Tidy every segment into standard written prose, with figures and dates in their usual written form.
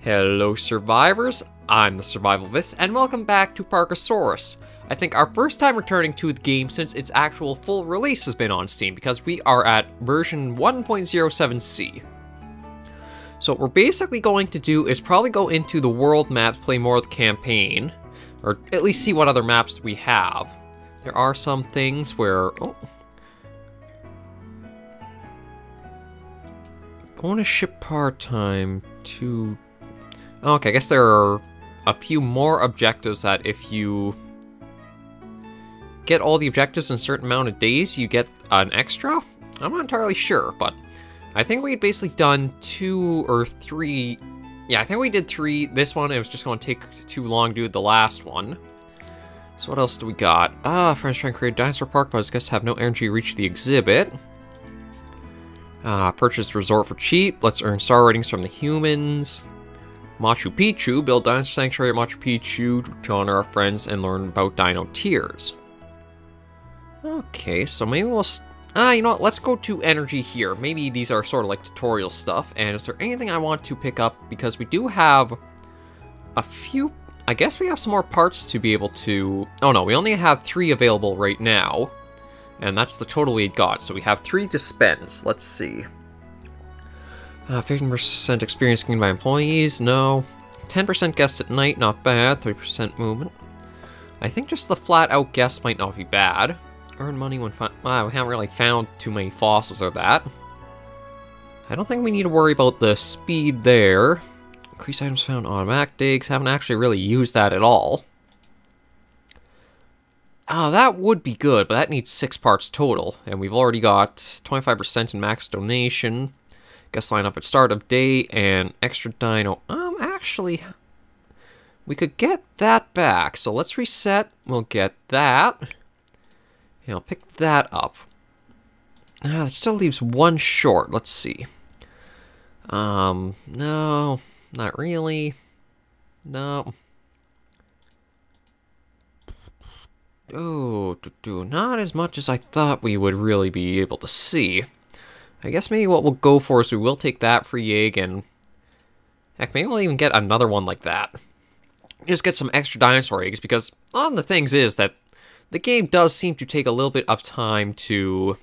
Hello survivors, I'm the SurvivalVis, and welcome back to Parkasaurus. I think our first time returning to the game since its actual full release has been on Steam, because we are at version 1.07c. So what we're basically going to do is probably go into the world maps, play more of the campaign, or at least see what other maps we have. There are some things where... Oh. Bonus ship part-time to... Okay, I guess there are a few more objectives that if you get all the objectives in a certain amount of days, you get an extra? I'm not entirely sure, but I think we had basically done 2 or 3... Yeah, I think we did 3. This one, it was just going to take too long to do the last one. So what else do we got? Friends trying to create a dinosaur park, but I guess have no energy to reach the exhibit. Purchase resort for cheap. Let's earn star ratings from the humans. Machu Picchu, build dinosaur sanctuary at Machu Picchu to honor our friends and learn about dino tiers. Okay, so maybe we'll... you know what, let's go to energy here. Maybe these are sort of like tutorial stuff, and is there anything I want to pick up? Because we do have a few... I guess we have some more parts to be able to... Oh no, we only have 3 available right now, and that's the total we got, so we have 3 to spend. Let's see. 15% experience gained by employees, no. 10% guessed at night, not bad. 30% movement. I think just the flat-out guess might not be bad. Earn money when wow, we haven't really found too many fossils of that. I don't think we need to worry about the speed there. Increase items found automatic digs. Haven't actually really used that at all. That would be good, but that needs 6 parts total. And we've already got 25% in max donation. Guess line up at start of day and extra dino. Actually, we could get that back. So let's reset. We'll get that. And I'll pick that up. That still leaves 1 short. Let's see. No, not really. No. Oh, not as much as I thought we would really be able to see. I guess maybe what we'll go for is we will take that free egg, and heck, maybe we'll even get another one like that. Just get some extra dinosaur eggs, because one of the things is that the game does seem to take a little bit of time to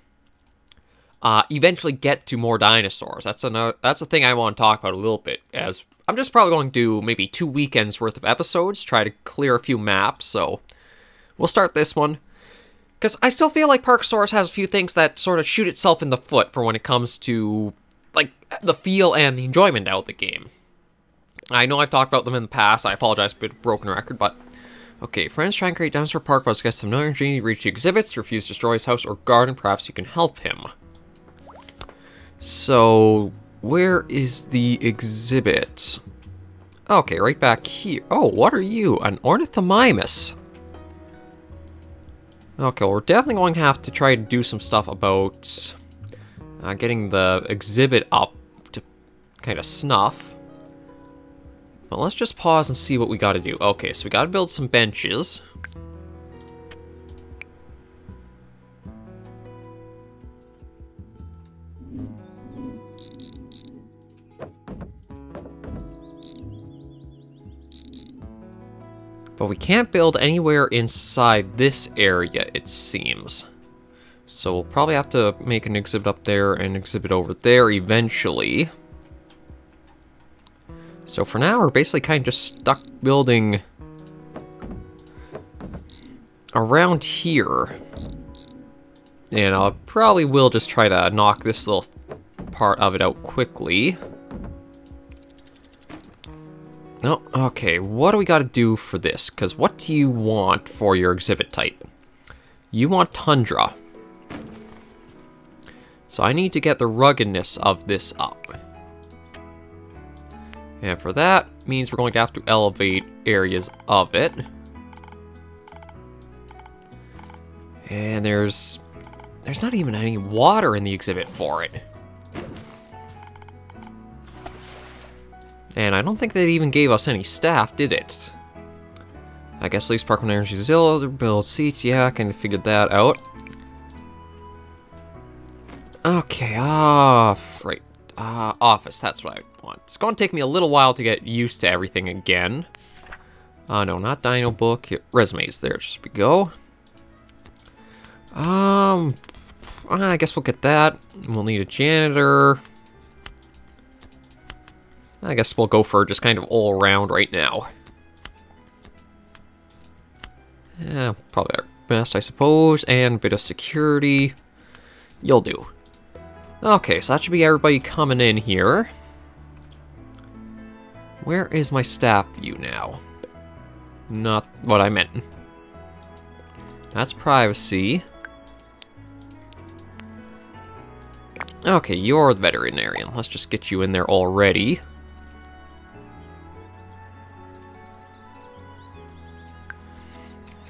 eventually get to more dinosaurs. That's a thing I want to talk about a little bit, as I'm just probably going to do maybe 2 weekends worth of episodes, try to clear a few maps, so we'll start this one. Because I still feel like Parkasaurus has a few things that sort of shoot itself in the foot for when it comes to, like, the feel and the enjoyment out of the game. I know I've talked about them in the past, I apologize for a broken record, but... Okay, friends try and create dinosaur park, but get some energy, reach the exhibits, refuse to destroy his house or garden, perhaps you can help him. So, where is the exhibit? Okay, right back here. Oh, what are you? An ornithomimus. Okay, well, we're definitely going to have to try to do some stuff about getting the exhibit up to kind of snuff. But let's just pause and see what we got to do. Okay, so we got to build some benches. But we can't build anywhere inside this area, it seems. So we'll probably have to make an exhibit up there and an exhibit over there eventually. So for now, we're basically kind of just stuck building around here. And I probably will just try to knock this little part of it out quickly. No, okay, what do we got to do for this? Because what do you want for your exhibit type? You want tundra. So I need to get the ruggedness of this up. And for that, means we're going to have to elevate areas of it. And there's not even any water in the exhibit for it. And I don't think they even gave us any staff, did it? I guess lease Parkland Energy Zilla, build seats, yeah, I kind of figured that out. Okay, right. Office, that's what I want. It's going to take me a little while to get used to everything again. No, not Dino Book. Here, resumes, there we go. I guess we'll get that. We'll need a janitor. I guess we'll go for just kind of all around right now. Yeah, probably our best, I suppose. And a bit of security. You'll do. Okay, so that should be everybody coming in here. Where is my staff view now? Not what I meant. That's privacy. Okay, you're the veterinarian. Let's just get you in there already.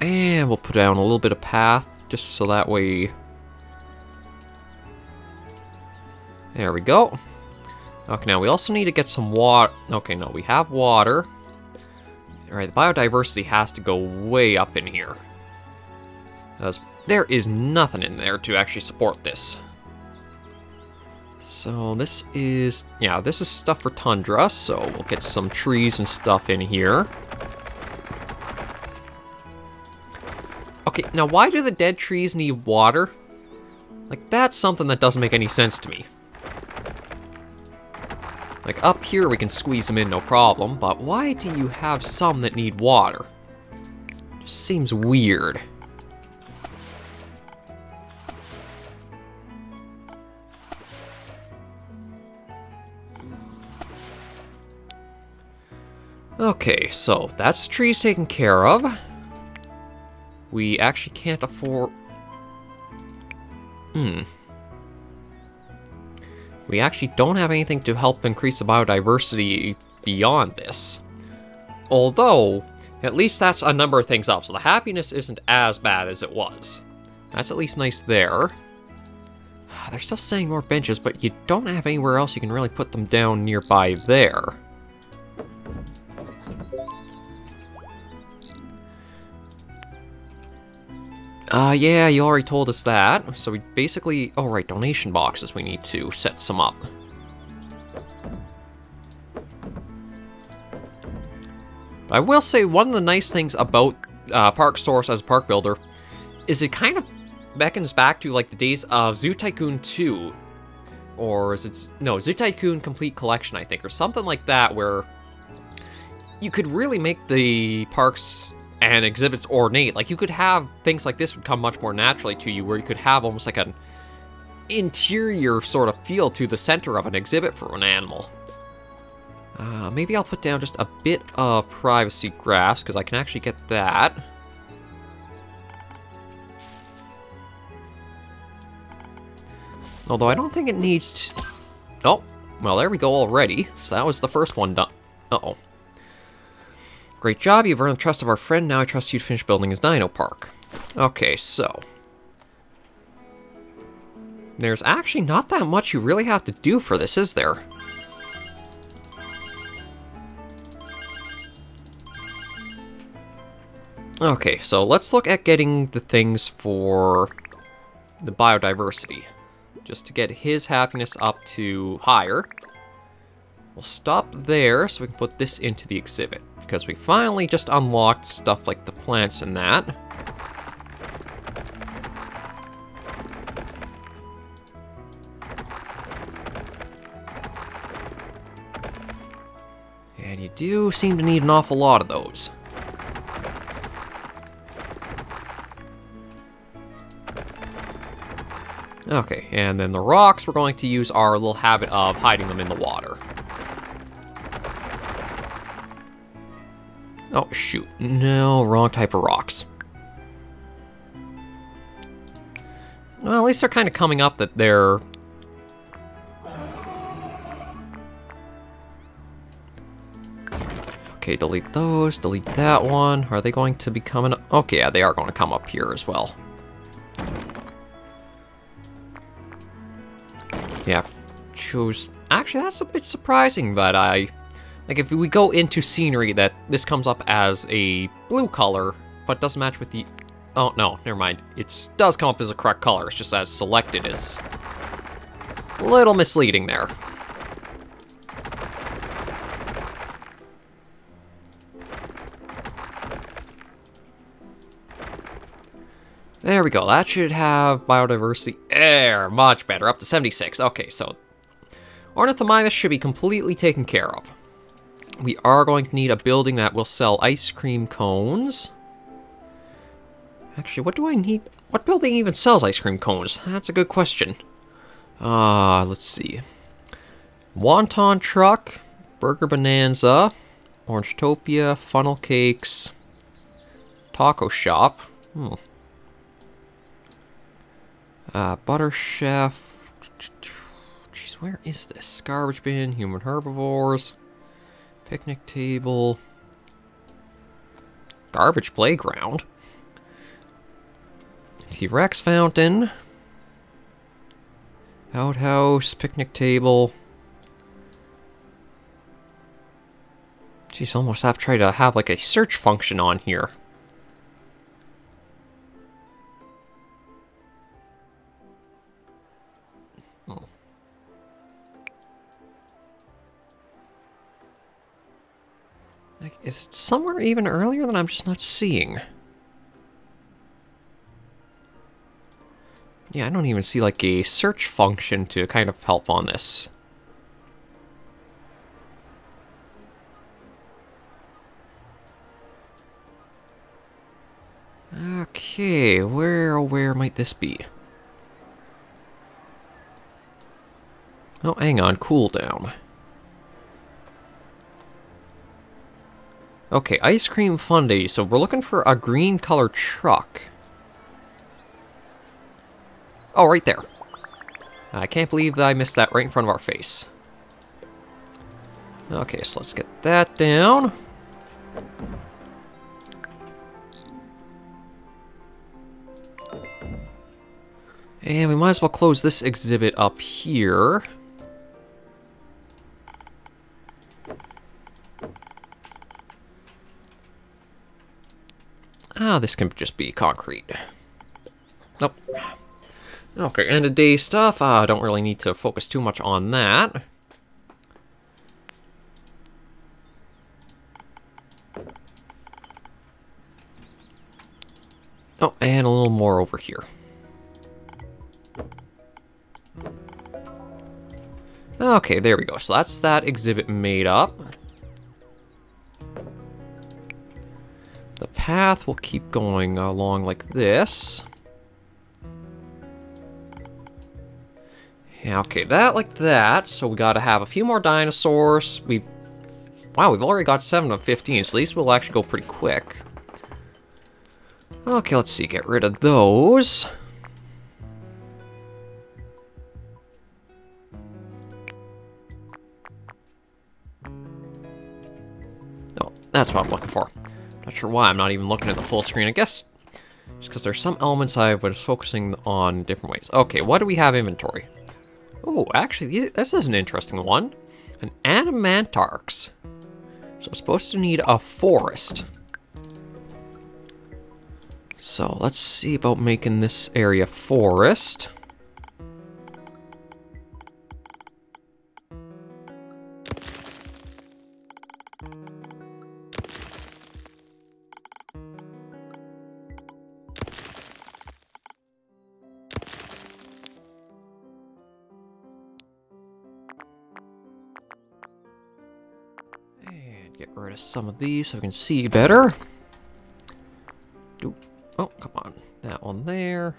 And we'll put down a little bit of path, just so that way... There we go. Okay, now we also need to get some water. Okay, no, we have water. Alright, the biodiversity has to go way up in here. There is nothing in there to actually support this. So this is... Yeah, this is stuff for tundra, so we'll get some trees and stuff in here. Okay, now why do the dead trees need water? Like, that's something that doesn't make any sense to me. Like, up here we can squeeze them in, no problem, but why do you have some that need water? Just seems weird. Okay, so that's the trees taken care of. We actually can't afford... We actually don't have anything to help increase the biodiversity beyond this. Although, at least that's a number of things up, so the happiness isn't as bad as it was. That's at least nice there. They're still saying more benches, but you don't have anywhere else you can really put them down nearby there. Yeah, you already told us that. So we basically... Oh, right, donation boxes. We need to set some up. But I will say, one of the nice things about Parkasaurus as a park builder is it kind of beckons back to, like, the days of Zoo Tycoon 2. Or is it... No, Zoo Tycoon Complete Collection, I think, or something like that, where you could really make the parks... and exhibits ornate. Like, you could have things like this would come much more naturally to you, where you could have almost like an interior sort of feel to the center of an exhibit for an animal. Maybe I'll put down just a bit of privacy grass, because I can actually get that. Although I don't think it needs to... Oh, well, there we go already. So that was the first one done. Uh-oh. Great job, you've earned the trust of our friend, now I trust you to finish building his dino park. Okay, so... There's actually not that much you really have to do for this, is there? Okay, so let's look at getting the things for the biodiversity. Just to get his happiness up to higher. We'll stop there so we can put this into the exhibit. Because we finally just unlocked stuff like the plants and that. And you do seem to need an awful lot of those. Okay, and then the rocks, we're going to use our little habit of hiding them in the water. Oh, shoot. No, wrong type of rocks. Well, at least they're kind of coming up that they're... Okay, delete those, delete that one. Are they going to be coming up? Okay, yeah, they are going to come up here as well. Yeah, chose... Actually, that's a bit surprising, but like, if we go into scenery, that this comes up as a blue color, but doesn't match with the... Oh, no, never mind. It does come up as a correct color, it's just that it's selected as A little misleading there. There we go. That should have biodiversity. There, much better. Up to 76. Okay, so Ornithomimus should be completely taken care of. We are going to need a building that will sell ice cream cones. Actually, what do I need? What building even sells ice cream cones? That's a good question. Let's see. Wonton Truck, Burger Bonanza, Orangetopia, Funnel Cakes, Taco Shop. Butter Chef. Jeez, where is this? Garbage bin, human herbivores, picnic table, garbage playground, T-Rex fountain, outhouse, picnic table. Jeez, almost have to try to have like a search function on here. Like, is it somewhere even earlier that I'm just not seeing? Yeah, I don't even see like a search function to kind of help on this. Okay, where might this be? Oh, hang on, cooldown. Okay, ice cream fun day. So we're looking for a green colored truck. Oh, right there. I can't believe that I missed that right in front of our face. Okay, so let's get that down. And we might as well close this exhibit up here. This can just be concrete. Nope. Okay, end of day stuff. I don't really need to focus too much on that. Oh, and a little more over here. Okay, there we go. So that's that exhibit made up. The path will keep going along like this. Yeah, okay, that like that. So we gotta have a few more dinosaurs. Wow, we've already got 7 of 15, so these will actually go pretty quick. Okay, let's see, get rid of those. Oh, that's what I'm looking for. Not sure why I'm not even looking at the full screen. I guess just because there's some elements I was focusing on different ways. Okay, what do we have inventory? Oh, actually, this is an interesting one. An Adamantarx. So it's supposed to need a forest. So let's see about making this area forest. Get rid of some of these so we can see better. Oh, come on. That one there.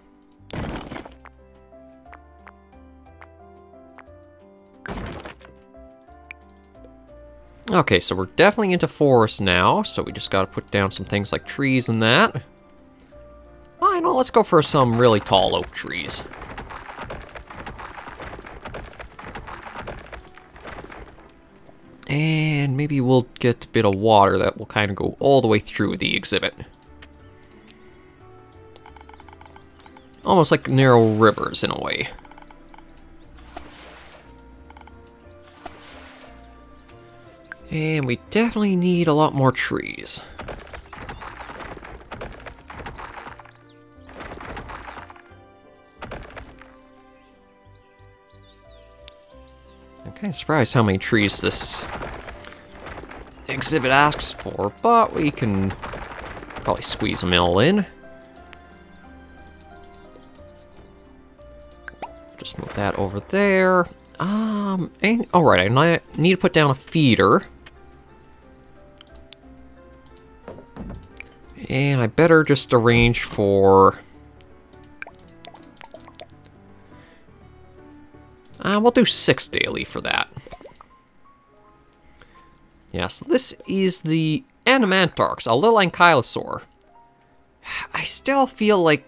Okay, so we're definitely into forest now, so we just gotta put down some things like trees and that. I know, let's go for some really tall oak trees. And maybe we'll get a bit of water that will kind of go all the way through the exhibit. Almost like narrow rivers in a way. And we definitely need a lot more trees. I'm kind of surprised how many trees this exhibit asks for, but we can probably squeeze them all in. Just move that over there. Alright, I need to put down a feeder. And I better just arrange for... we'll do 6 daily for that. Yeah, so this is the Animantarx, a little ankylosaur. I still feel like...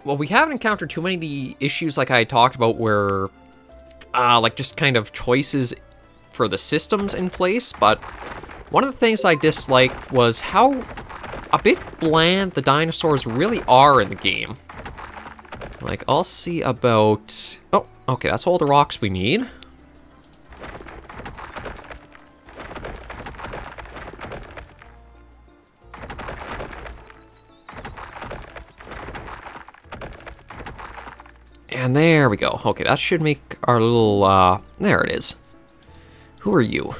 Well, we haven't encountered too many of the issues like I talked about where... like just kind of choices for the systems in place, but... One of the things I disliked was how a bit bland the dinosaurs really are in the game. Like, I'll see about... Oh, okay, that's all the rocks we need. And there we go. Okay, that should make our little, there it is. Who are you?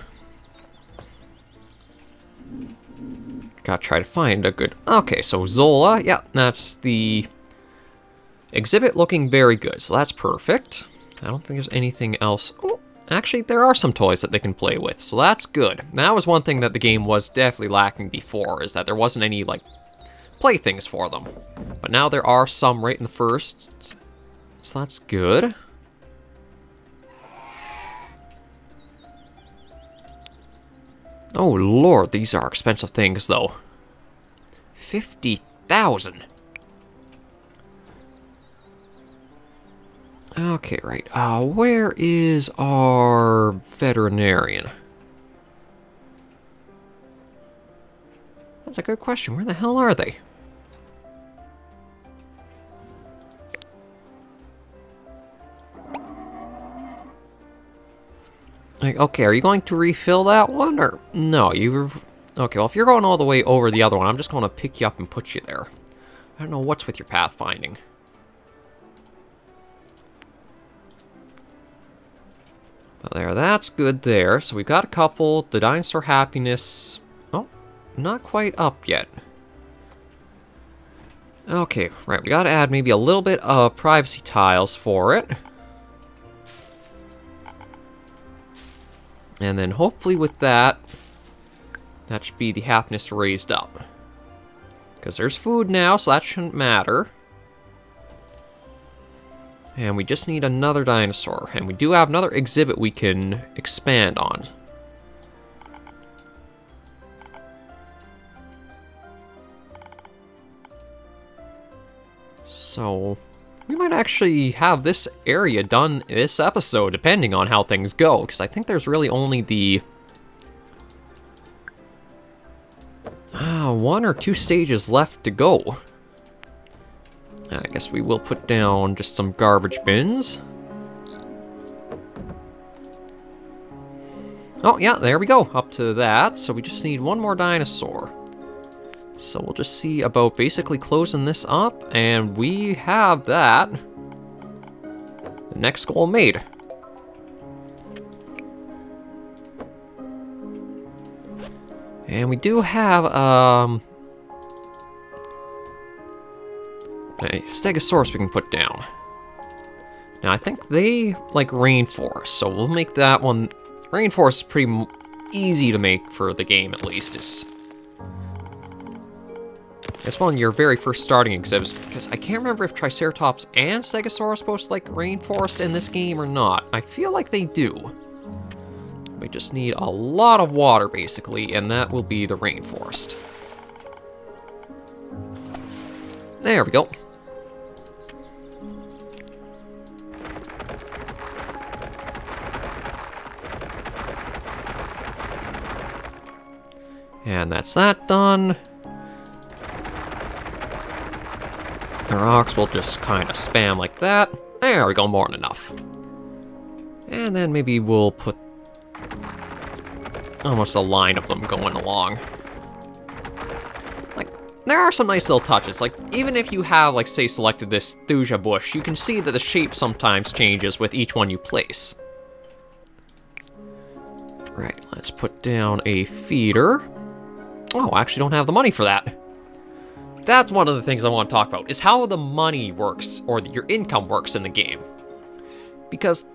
Gotta try to find a good... Okay, so Zola, yeah, that's the exhibit looking very good, so that's perfect. I don't think there's anything else. Oh, actually, there are some toys that they can play with, so that's good. That was one thing that the game was definitely lacking before, is that there wasn't any, like, playthings for them. But now there are some right in the first, so that's good. Oh lord, these are expensive things though. 50,000. Okay, right. Where is our veterinarian? That's a good question. Where the hell are they? Like, okay, are you going to refill that one, or... No, you're... Okay, well, if you're going all the way over the other one, I'm just going to pick you up and put you there. I don't know what's with your pathfinding. But there, that's good there. So we've got a couple. The dinosaur happiness... Oh, not quite up yet. Okay, right, we gotta add maybe a little bit of privacy tiles for it. And then hopefully with that, that should be the happiness raised up. Because there's food now, so that shouldn't matter. And we just need another dinosaur. And we do have another exhibit we can expand on. So... we might actually have this area done this episode, depending on how things go, because I think there's really only the... 1 or 2 stages left to go. I guess we will put down just some garbage bins. Oh, yeah, there we go, up to that. So we just need one more dinosaur. So we'll just see about basically closing this up, and we have that. The next goal made. And we do have, a Stegosaurus we can put down. Now, I think they like rainforest, so we'll make that one... Rainforest is pretty easy to make for the game, at least. It's one of your very first starting exhibits, because I can't remember if Triceratops and Stegosaurus are supposed to like rainforest in this game or not. I feel like they do. We just need a lot of water, basically, and that will be the rainforest. There we go. And that's that done. The rocks will just kind of spam like that. There we go, more than enough. And then maybe we'll put almost a line of them going along. Like, there are some nice little touches. Like, even if you have, like, say, selected this thuja bush, you can see that the shape sometimes changes with each one you place. Right, let's put down a feeder. Oh, I actually don't have the money for that. That's one of the things I want to talk about, is how the money works, or your income works in the game. Because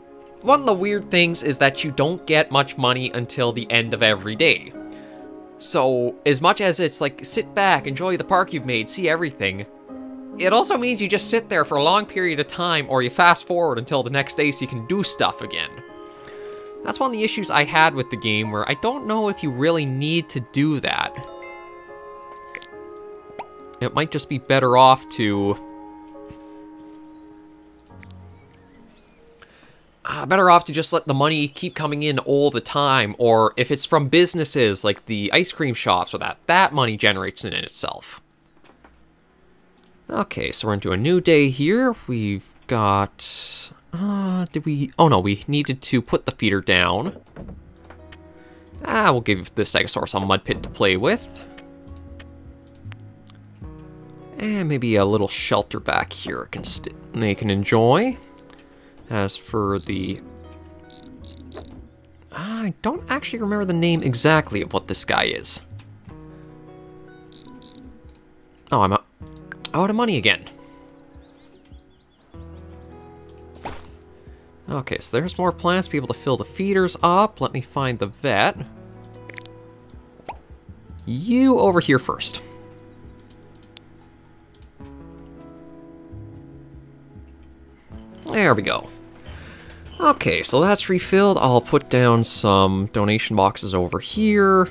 one of the weird things is that you don't get much money until the end of every day. So, as much as it's like, sit back, enjoy the park you've made, see everything, it also means you just sit there for a long period of time, or you fast forward until the next day so you can do stuff again. That's one of the issues I had with the game, where I don't know if you really need to do that. It might just be better off to... just let the money keep coming in all the time, or if it's from businesses like the ice cream shops or that money generates in itself. Okay, so we're into a new day here. We've got... Oh no, we needed to put the feeder down. We'll give the Stegosaurus a mud pit to play with. And maybe a little shelter back here they can enjoy. As for the... I don't actually remember the name exactly of what this guy is. Oh, I'm out of money again. Okay, so there's more plants to be able to fill the feeders up. Let me find the vet. You over here first. There we go. Okay, so that's refilled. I'll put down some donation boxes over here.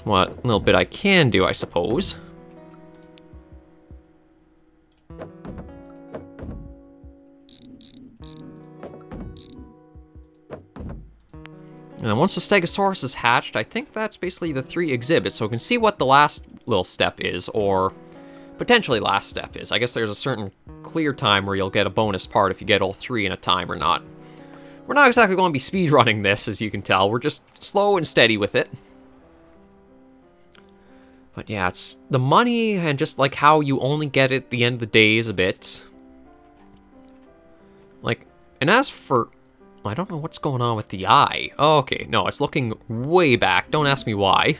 What little bit I can do, I suppose. And then once the Stegosaurus is hatched, I think that's basically the 3 exhibits, so we can see what the last little step is, or potentially last step is. I guess there's a certain clear time where you'll get a bonus part if you get all 3 in a time or not. We're not exactly going to be speedrunning this, as you can tell. We're just slow and steady with it. But yeah, it's the money and just like how you only get it at the end of the day is a bit... Like, and as for... I don't know what's going on with the eye. Oh, okay, no, it's looking way back. Don't ask me why.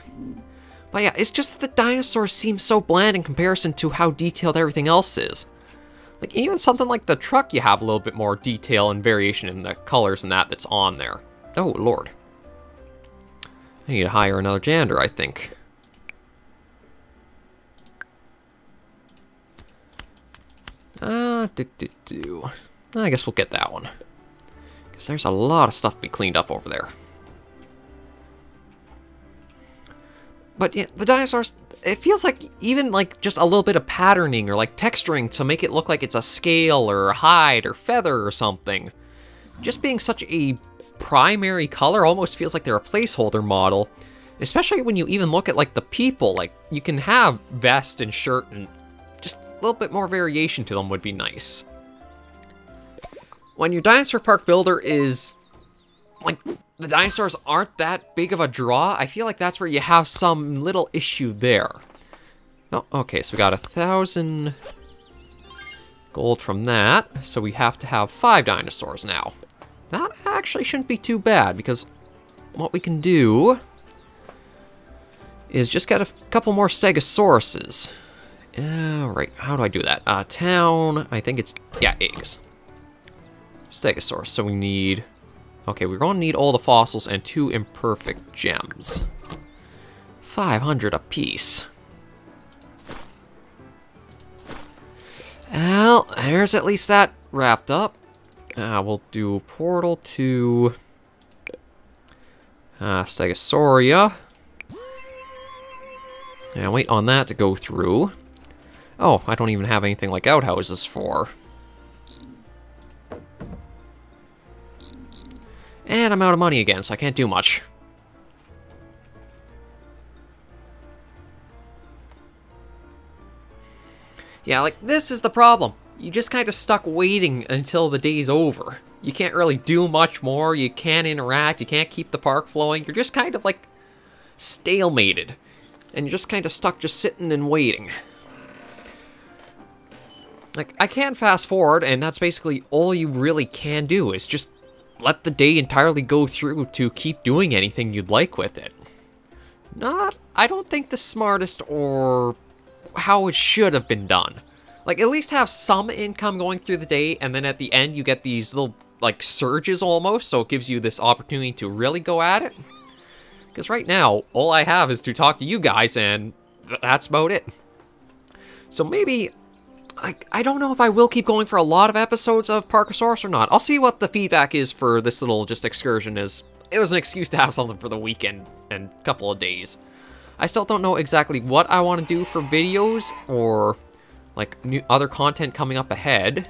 But yeah, it's just that the dinosaurs seem so bland in comparison to how detailed everything else is. Like, even something like the truck, you have a little bit more detail and variation in the colors and that's on there. Oh, Lord. I need to hire another janitor, I think. I guess we'll get that one. Because there's a lot of stuff to be cleaned up over there. But yeah, the dinosaurs, it feels like even like just a little bit of patterning or like texturing to make it look like it's a scale or a hide or feather or something. Just being such a primary color almost feels like they're a placeholder model. Especially when you even look at like the people, like you can have vest and shirt and just a little bit more variation to them would be nice. When your dinosaur park builder is like... the dinosaurs aren't that big of a draw, I feel like that's where you have some little issue there. Oh, okay, so we got 1,000 gold from that, so we have to have 5 dinosaurs now. That actually shouldn't be too bad, because what we can do is just get a couple more Stegosauruses. Right, how do I do that? Town, I think it's, yeah, eggs. Stegosaurus, so we need... Okay, we're going to need all the fossils and 2 imperfect gems. 500 apiece. Well, there's at least that wrapped up. We'll do portal to... Stegosauria. And wait on that to go through. Oh, I don't even have anything like outhouses for. And I'm out of money again, so I can't do much. Yeah, like, this is the problem. You just kind of stuck waiting until the day's over. You can't really do much more, you can't interact, you can't keep the park flowing. You're just kind of, like, stalemated. And you're just kind of stuck just sitting and waiting. Like, I can fast forward, and that's basically all you really can do, is just let the day entirely go through to keep doing anything you'd like with it. I don't think the smartest or how it should have been done. Like, at least have some income going through the day, and then at the end you get these little, like, surges almost, so it gives you this opportunity to really go at it. Because right now, all I have is to talk to you guys, and that's about it. So maybe, I don't know if I will keep going for a lot of episodes of Parkasaurus or not. I'll see what the feedback is for this little just excursion is. It was an excuse to have something for the weekend and a couple of days. I still don't know exactly what I want to do for videos or like new other content coming up ahead.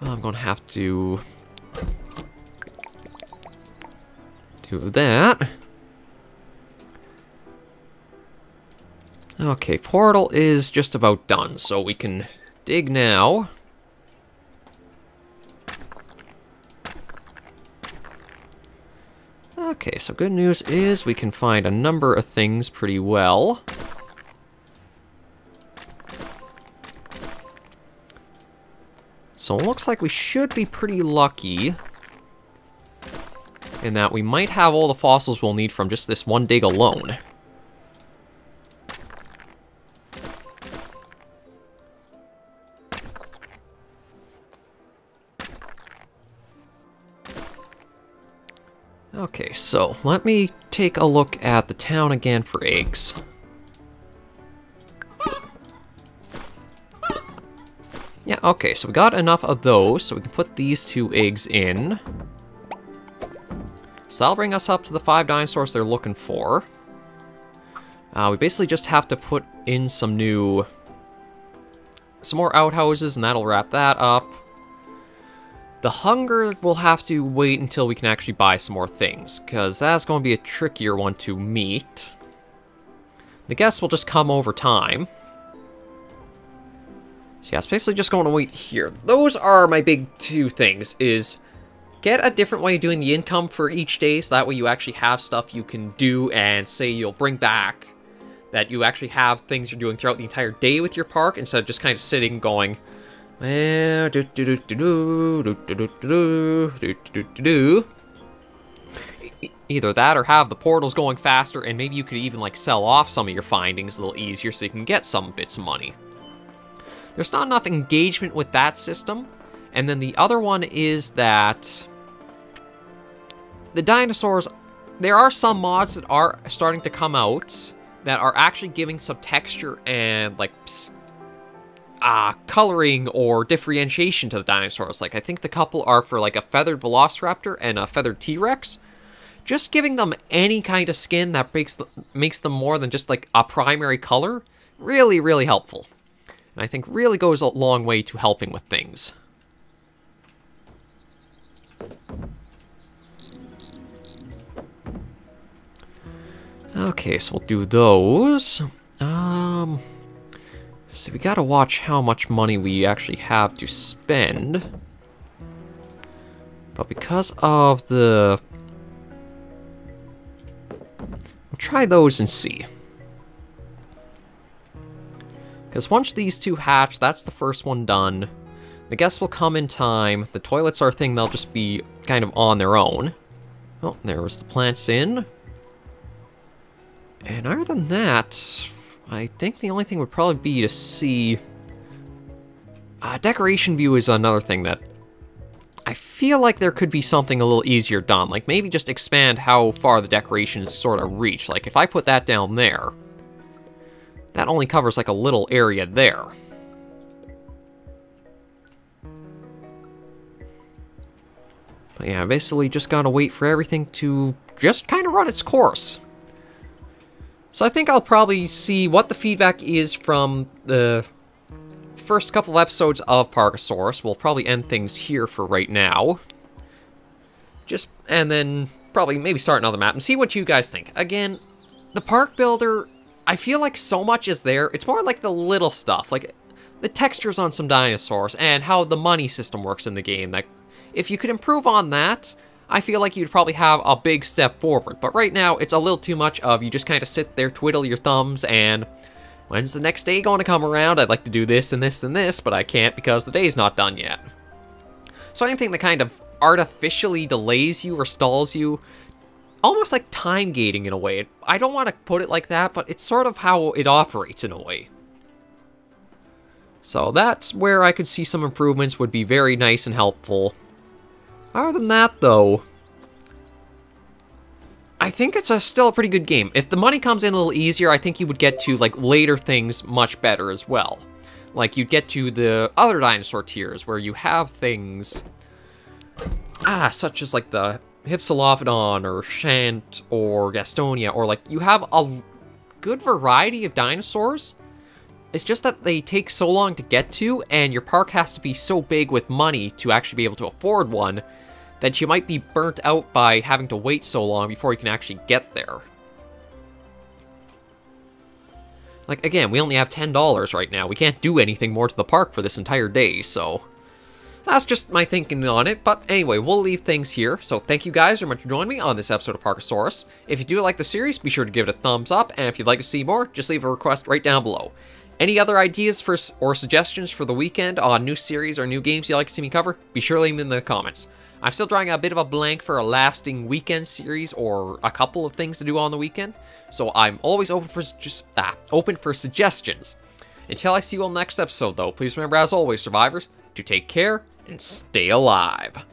I'm going to have to do that. Okay, portal is just about done, so we can dig now. Okay, so good news is we can find a number of things pretty well. So it looks like we should be pretty lucky in that we might have all the fossils we'll need from just this one dig alone. Okay, so let me take a look at the town again for eggs. Yeah, okay, so we got enough of those, so we can put these 2 eggs in. So that'll bring us up to the 5 dinosaurs they're looking for. We basically just have to put in some more outhouses, and that'll wrap that up. The hunger will have to wait until we can actually buy some more things, because that's going to be a trickier one to meet. The guests will just come over time. So yeah, it's basically just going to wait here. Those are my big 2 things, is get a different way of doing the income for each day, so that way you actually have stuff you can do and say you'll bring back. That you actually have things you're doing throughout the entire day with your park, instead of just kind of sitting going, well, either that or have the portals going faster, and maybe you could even like sell off some of your findings a little easier so you can get some bits of money. There's not enough engagement with that system. And then the other one is that the dinosaurs, there are some mods that are starting to come out that are actually giving some texture and like coloring or differentiation to the dinosaurs. Like I think the couple are for like a feathered velociraptor and a feathered T-Rex. Just giving them any kind of skin that makes them more than just like a primary color, really, really helpful. And I think really goes a long way to helping with things. Okay, so we'll do those. So we gotta watch how much money we actually have to spend. But because of the... We'll try those and see. Because once these 2 hatch, that's the first one done. The guests will come in time. The toilets are a thing they'll just be kind of on their own. Oh, there was the plants in. And other than that, I think the only thing would probably be to see... decoration view is another thing that I feel like there could be something a little easier done. Like maybe just expand how far the decorations sort of reach. Like if I put that down there, that only covers like a little area there. But yeah, basically just gotta wait for everything to just kind of run its course. So I think I'll probably see what the feedback is from the first couple of episodes of Parkasaurus. We'll probably end things here for right now. And then probably maybe start another map and see what you guys think. Again, the park builder, I feel like so much is there. It's more like the little stuff, like the textures on some dinosaurs and how the money system works in the game. Like, if you could improve on that, I feel like you'd probably have a big step forward. But right now, it's a little too much of you just kind of sit there, twiddle your thumbs, and, When's the next day going to come around? I'd like to do this and this and this, but I can't because the day's not done yet. So anything that kind of artificially delays you or stalls you, almost like time gating in a way. I don't want to put it like that, but it's sort of how it operates in a way. So that's where I could see some improvements would be very nice and helpful. Other than that, though, I think it's still a pretty good game. If the money comes in a little easier, I think you would get to, like, later things much better as well. Like, you'd get to the other dinosaur tiers, where you have things, such as, like, the Hypsilophodon, or Shant, or Gastonia, or, like, you have a good variety of dinosaurs. It's just that they take so long to get to, and your park has to be so big with money to actually be able to afford one, that you might be burnt out by having to wait so long before you can actually get there. Like, again, we only have $10 right now. We can't do anything more to the park for this entire day, so that's just my thinking on it. But anyway, we'll leave things here. So thank you guys very much for joining me on this episode of Parkasaurus. If you do like the series, be sure to give it a thumbs up, and if you'd like to see more, just leave a request right down below. Any other ideas or suggestions for the weekend on new series or new games you'd like to see me cover, be sure to leave them in the comments. I'm still drawing a bit of a blank for a lasting weekend series or a couple of things to do on the weekend, so I'm always open for suggestions. Until I see you all next episode, though, please remember, as always, survivors, to take care and stay alive.